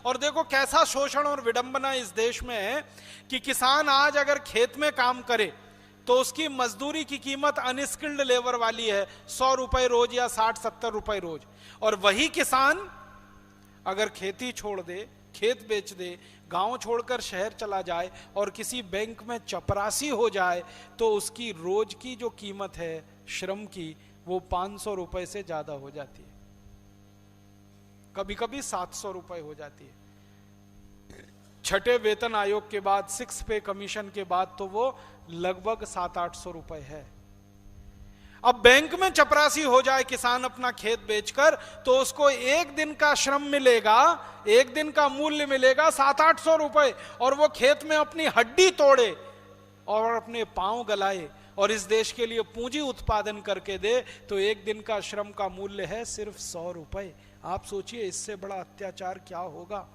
और देखो कैसा शोषण और विडंबना इस देश में है कि किसान आज अगर खेत में काम करे तो उसकी मजदूरी की कीमत अनस्किल्ड लेबर वाली है 100 रुपए रोज या 60-70 रुपए रोज। और वही किसान अगर खेती छोड़ दे, खेत बेच दे, गांव छोड़कर शहर चला जाए और किसी बैंक में चपरासी हो जाए तो उसकी रोज की जो कीमत है श्रम की वो 500 रुपए से ज्यादा हो जाती है, कभी कभी 700 रुपए हो जाती है। छठे वेतन आयोग के बाद, 6 पे कमीशन के बाद तो वो लगभग 700-800 रुपए है। अब बैंक में चपरासी हो जाए किसान अपना खेत बेचकर तो उसको एक दिन का श्रम मिलेगा, एक दिन का मूल्य मिलेगा 700-800 रुपए, और वो खेत में अपनी हड्डी तोड़े और अपने पांव गलाए और इस देश के लिए पूंजी उत्पादन करके दे तो एक दिन का श्रम का मूल्य है सिर्फ 100 रुपए। आप सोचिए इससे बड़ा अत्याचार क्या होगा।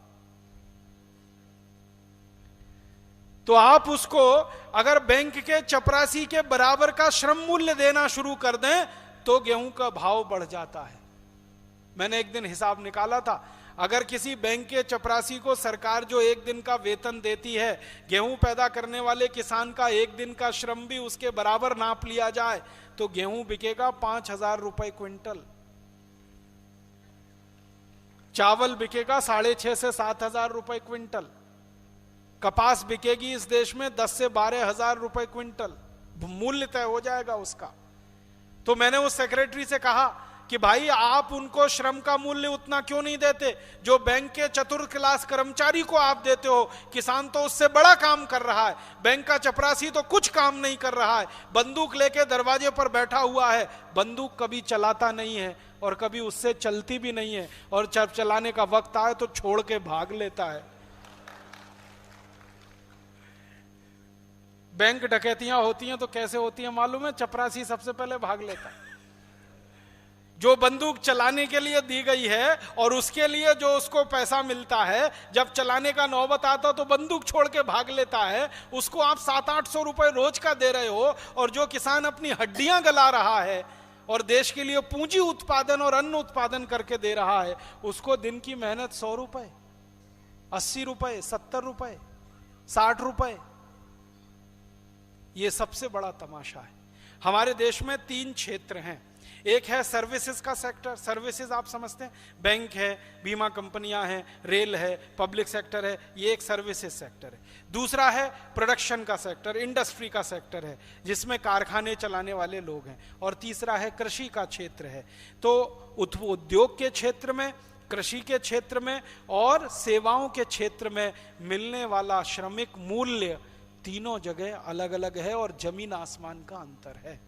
तो आप उसको अगर बैंक के चपरासी के बराबर का श्रम मूल्य देना शुरू कर दें तो गेहूं का भाव बढ़ जाता है। मैंने एक दिन हिसाब निकाला था, अगर किसी बैंक के चपरासी को सरकार जो एक दिन का वेतन देती है, गेहूं पैदा करने वाले किसान का एक दिन का श्रम भी उसके बराबर नाप लिया जाए तो गेहूं बिकेगा 5,000 रुपए क्विंटल, चावल बिकेगा 6,500 से 7,000 रुपए क्विंटल, कपास बिकेगी इस देश में 10 से 12,000 रुपए क्विंटल, मूल्य तय हो जाएगा उसका। तो मैंने उस सेक्रेटरी से कहा कि भाई आप उनको श्रम का मूल्य उतना क्यों नहीं देते जो बैंक के चतुर्थ क्लास कर्मचारी को आप देते हो। किसान तो उससे बड़ा काम कर रहा है, बैंक का चपरासी तो कुछ काम नहीं कर रहा है, बंदूक लेके दरवाजे पर बैठा हुआ है, बंदूक कभी चलाता नहीं है और कभी उससे चलती भी नहीं है, और जब चलाने का वक्त आए तो छोड़ के भाग लेता है। बैंक डकैतियां होती हैं तो कैसे होती हैं मालूम है? चपरासी सबसे पहले भाग लेता है। जो बंदूक चलाने के लिए दी गई है और उसके लिए जो उसको पैसा मिलता है, जब चलाने का नौबत आता तो बंदूक छोड़ के भाग लेता है। उसको आप 700-800 रुपए रोज का दे रहे हो, और जो किसान अपनी हड्डियां गला रहा है और देश के लिए पूंजी उत्पादन और अन्न उत्पादन करके दे रहा है, उसको दिन की मेहनत 100 रुपए, 80 रुपए, 70 रुपए, 60 रुपए। ये सबसे बड़ा तमाशा है। हमारे देश में 3 क्षेत्र हैं। एक है सर्विसेज का सेक्टर, सर्विसेज आप समझते हैं, बैंक है, बीमा कंपनियां हैं, रेल है, पब्लिक सेक्टर है, ये एक सर्विसेज सेक्टर है। दूसरा है प्रोडक्शन का सेक्टर, इंडस्ट्री का सेक्टर है जिसमें कारखाने चलाने वाले लोग हैं। और तीसरा है कृषि का क्षेत्र है। तो उद्योग के क्षेत्र में, कृषि के क्षेत्र में और सेवाओं के क्षेत्र में मिलने वाला श्रमिक मूल्य तीनों जगह अलग अलग है और जमीन आसमान का अंतर है।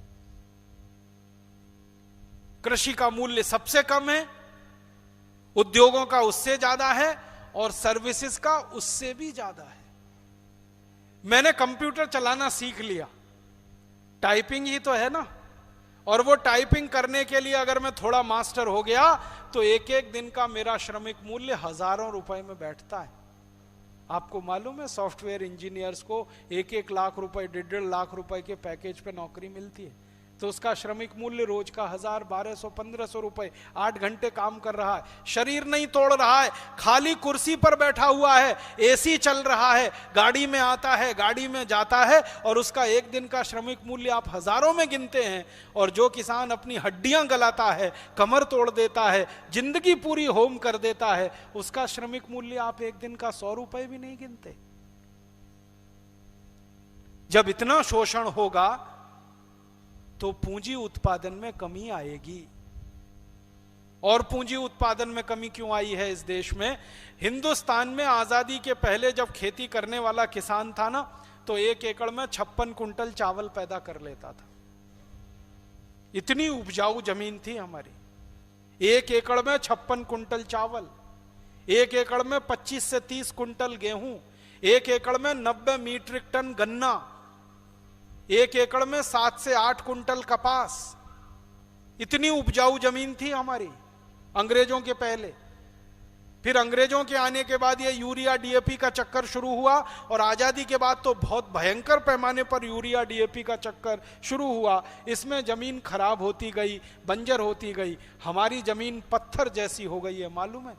कृषि का मूल्य सबसे कम है, उद्योगों का उससे ज्यादा है और सर्विसेज का उससे भी ज्यादा है। मैंने कंप्यूटर चलाना सीख लिया, टाइपिंग ही तो है ना, और वो टाइपिंग करने के लिए अगर मैं थोड़ा मास्टर हो गया तो एक एक दिन का मेरा श्रमिक मूल्य हजारों रुपए में बैठता है। आपको मालूम है सॉफ्टवेयर इंजीनियर्स को 1-1 लाख रुपए, 1.5 लाख रुपए के पैकेज पे नौकरी मिलती है, तो उसका श्रमिक मूल्य रोज का 1000, 1200, 1500 रुपए, 8 घंटे काम कर रहा है, शरीर नहीं तोड़ रहा है, खाली कुर्सी पर बैठा हुआ है, एसी चल रहा है, गाड़ी में आता है, गाड़ी में जाता है, और उसका एक दिन का श्रमिक मूल्य आप हजारों में गिनते हैं। और जो किसान अपनी हड्डियां गलाता है, कमर तोड़ देता है, जिंदगी पूरी होम कर देता है, उसका श्रमिक मूल्य आप एक दिन का 100 रुपए भी नहीं गिनते। जब इतना शोषण होगा तो पूंजी उत्पादन में कमी आएगी। और पूंजी उत्पादन में कमी क्यों आई है इस देश में? हिंदुस्तान में आजादी के पहले जब खेती करने वाला किसान था ना, तो 1 एकड़ में 56 कुंटल चावल पैदा कर लेता था। इतनी उपजाऊ जमीन थी हमारी। 1 एकड़ में 56 कुंटल चावल, 1 एकड़ में 25 से 30 कुंटल गेहूं, 1 एकड़ में 90 मीट्रिक टन गन्ना, 1 एकड़ में 7 से 8 कुंटल कपास। इतनी उपजाऊ जमीन थी हमारी अंग्रेजों के पहले। फिर अंग्रेजों के आने के बाद ये यूरिया डीएपी का चक्कर शुरू हुआ, और आजादी के बाद तो बहुत भयंकर पैमाने पर यूरिया डीएपी का चक्कर शुरू हुआ। इसमें जमीन खराब होती गई, बंजर होती गई, हमारी जमीन पत्थर जैसी हो गई है, मालूम है?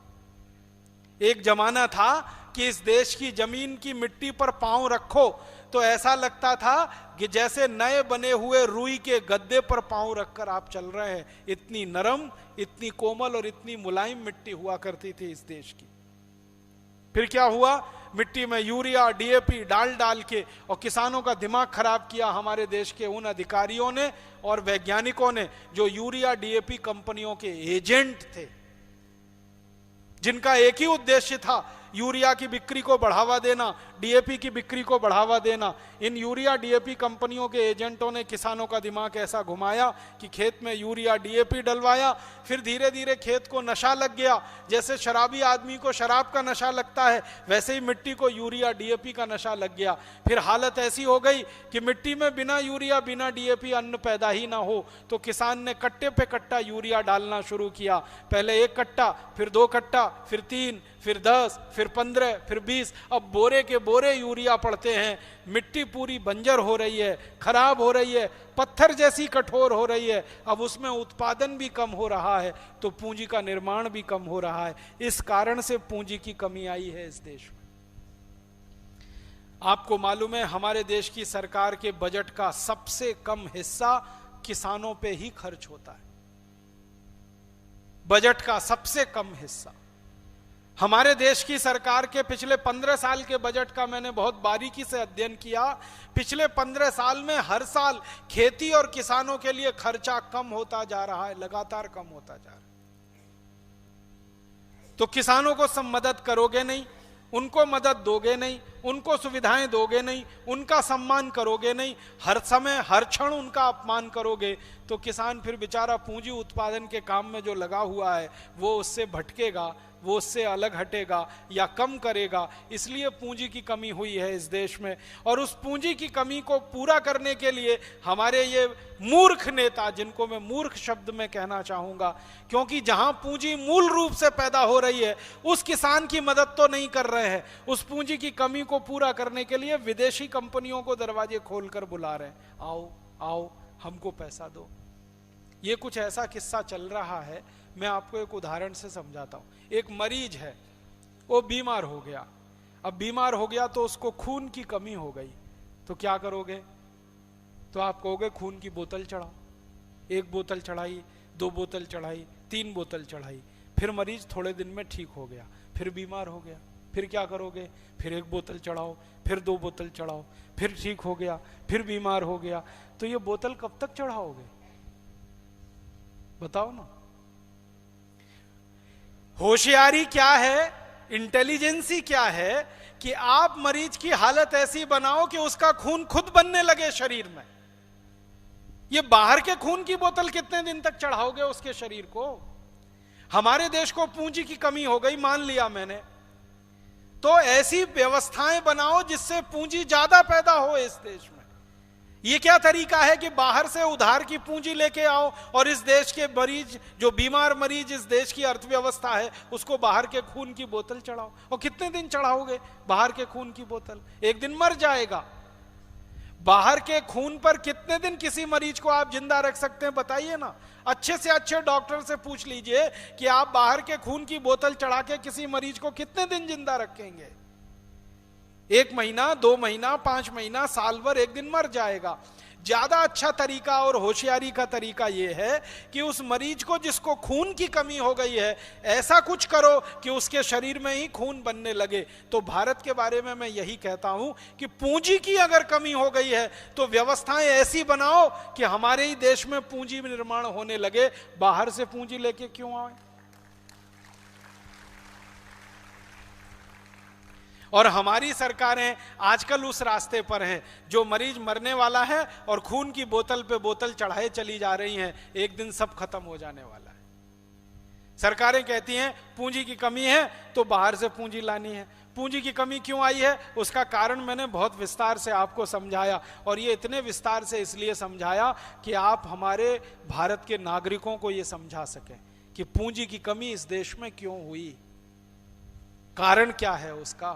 एक जमाना था कि इस देश की जमीन की मिट्टी पर पांव रखो तो ऐसा लगता था कि जैसे नए बने हुए रुई के गद्दे पर पांव रखकर आप चल रहे हैं। इतनी नरम, इतनी कोमल और इतनी मुलायम मिट्टी हुआ करती थी इस देश की। फिर क्या हुआ, मिट्टी में यूरिया डीएपी डाल डाल के और किसानों का दिमाग खराब किया हमारे देश के उन अधिकारियों ने और वैज्ञानिकों ने जो यूरिया डीएपी कंपनियों के एजेंट थे, जिनका एक ही उद्देश्य था यूरिया की बिक्री को बढ़ावा देना, डीएपी की बिक्री को बढ़ावा देना। इन यूरिया डीएपी कंपनियों के एजेंटों ने किसानों का दिमाग ऐसा घुमाया कि खेत में यूरिया डीएपी डलवाया। फिर धीरे धीरे खेत को नशा लग गया। जैसे शराबी आदमी को शराब का नशा लगता है, वैसे ही मिट्टी को यूरिया डीएपी का नशा लग गया। फिर हालत ऐसी हो गई कि मिट्टी में बिना यूरिया बिना डीएपी अन्न पैदा ही ना हो, तो किसान ने कट्टे पे कट्टा यूरिया डालना शुरू किया। पहले 1 कट्टा, फिर 2 कट्टा, फिर 3, फिर 10, फिर 15, फिर 20। अब बोरे के बोरे यूरिया पड़ते हैं। मिट्टी पूरी बंजर हो रही है, खराब हो रही है, पत्थर जैसी कठोर हो रही है। अब उसमें उत्पादन भी कम हो रहा है, तो पूंजी का निर्माण भी कम हो रहा है। इस कारण से पूंजी की कमी आई है इस देश में। आपको मालूम है, हमारे देश की सरकार के बजट का सबसे कम हिस्सा किसानों पे ही खर्च होता है। बजट का सबसे कम हिस्सा। हमारे देश की सरकार के पिछले 15 साल के बजट का मैंने बहुत बारीकी से अध्ययन किया। पिछले 15 साल में हर साल खेती और किसानों के लिए खर्चा कम होता जा रहा है, लगातार कम होता जा रहा है। तो किसानों को सब मदद करोगे नहीं, उनको मदद दोगे नहीं, उनको सुविधाएं दोगे नहीं, उनका सम्मान करोगे नहीं, हर समय हर क्षण उनका अपमान करोगे, तो किसान फिर बेचारा पूंजी उत्पादन के काम में जो लगा हुआ है वो उससे भटकेगा, वो उससे अलग हटेगा या कम करेगा। इसलिए पूंजी की कमी हुई है इस देश में। और उस पूंजी की कमी को पूरा करने के लिए हमारे ये मूर्ख नेता, जिनको मैं मूर्ख शब्द में कहना चाहूंगा, क्योंकि जहां पूंजी मूल रूप से पैदा हो रही है उस किसान की मदद तो नहीं कर रहे हैं। उस पूंजी की कमी को पूरा करने के लिए विदेशी कंपनियों को दरवाजे खोलकर बुला रहे हैं, आओ आओ हमको पैसा दो। ये कुछ ऐसा किस्सा चल रहा है, मैं आपको एक उदाहरण से समझाता हूं। एक मरीज है, वो बीमार हो गया। अब बीमार हो गया तो उसको खून की कमी हो गई, तो क्या करोगे? तो आप कहोगे खून की बोतल चढ़ाओ। 1 बोतल चढ़ाई, 2 बोतल चढ़ाई, 3 बोतल चढ़ाई। फिर मरीज थोड़े दिन में ठीक हो गया, फिर बीमार हो गया। फिर क्या करोगे? फिर 1 बोतल चढ़ाओ, फिर 2 बोतल चढ़ाओ, फिर ठीक हो गया, फिर बीमार हो गया। तो ये बोतल कब तक चढ़ाओगे? बताओ ना। होशियारी क्या है, इंटेलिजेंसी क्या है कि आप मरीज की हालत ऐसी बनाओ कि उसका खून खुद बनने लगे शरीर में। ये बाहर के खून की बोतल कितने दिन तक चढ़ाओगे उसके शरीर को? हमारे देश को पूंजी की कमी हो गई, मान लिया मैंने, तो ऐसी व्यवस्थाएं बनाओ जिससे पूंजी ज्यादा पैदा हो इस देश में। ये क्या तरीका है कि बाहर से उधार की पूंजी लेके आओ और इस देश के मरीज, जो बीमार मरीज इस देश की अर्थव्यवस्था है, उसको बाहर के खून की बोतल चढ़ाओ। और कितने दिन चढ़ाओगे बाहर के खून की बोतल? एक दिन मर जाएगा। बाहर के खून पर कितने दिन किसी मरीज को आप जिंदा रख सकते हैं, बताइए ना। अच्छे से अच्छे डॉक्टर से पूछ लीजिए कि आप बाहर के खून की बोतल चढ़ा के किसी मरीज को कितने दिन जिंदा रखेंगे? 1 महीना, 2 महीना, 5 महीना, साल भर, एक दिन मर जाएगा। ज्यादा अच्छा तरीका और होशियारी का तरीका यह है कि उस मरीज को जिसको खून की कमी हो गई है, ऐसा कुछ करो कि उसके शरीर में ही खून बनने लगे। तो भारत के बारे में मैं यही कहता हूं कि पूंजी की अगर कमी हो गई है तो व्यवस्थाएं ऐसी बनाओ कि हमारे ही देश में पूंजी निर्माण होने लगे। बाहर से पूंजी लेके क्यों आए? और हमारी सरकारें आजकल उस रास्ते पर हैं, जो मरीज मरने वाला है और खून की बोतल पे बोतल चढ़ाए चली जा रही हैं। एक दिन सब खत्म हो जाने वाला है। सरकारें कहती हैं पूंजी की कमी है तो बाहर से पूंजी लानी है। पूंजी की कमी क्यों आई है उसका कारण मैंने बहुत विस्तार से आपको समझाया, और ये इतने विस्तार से इसलिए समझाया कि आप हमारे भारत के नागरिकों को ये समझा सकें कि पूंजी की कमी इस देश में क्यों हुई, कारण क्या है उसका।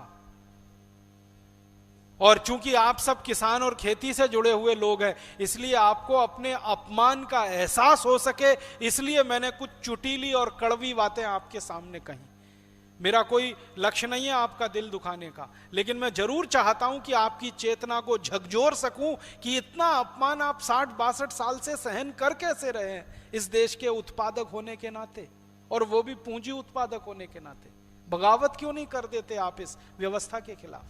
और चूंकि आप सब किसान और खेती से जुड़े हुए लोग हैं, इसलिए आपको अपने अपमान का एहसास हो सके, इसलिए मैंने कुछ चुटीली और कड़वी बातें आपके सामने कही। मेरा कोई लक्ष्य नहीं है आपका दिल दुखाने का, लेकिन मैं जरूर चाहता हूं कि आपकी चेतना को झकझोर सकूं कि इतना अपमान आप 60-62 साल से सहन कर कैसे रहे हैं इस देश के उत्पादक होने के नाते, और वो भी पूंजी उत्पादक होने के नाते। बगावत क्यों नहीं कर देते आप इस व्यवस्था के खिलाफ?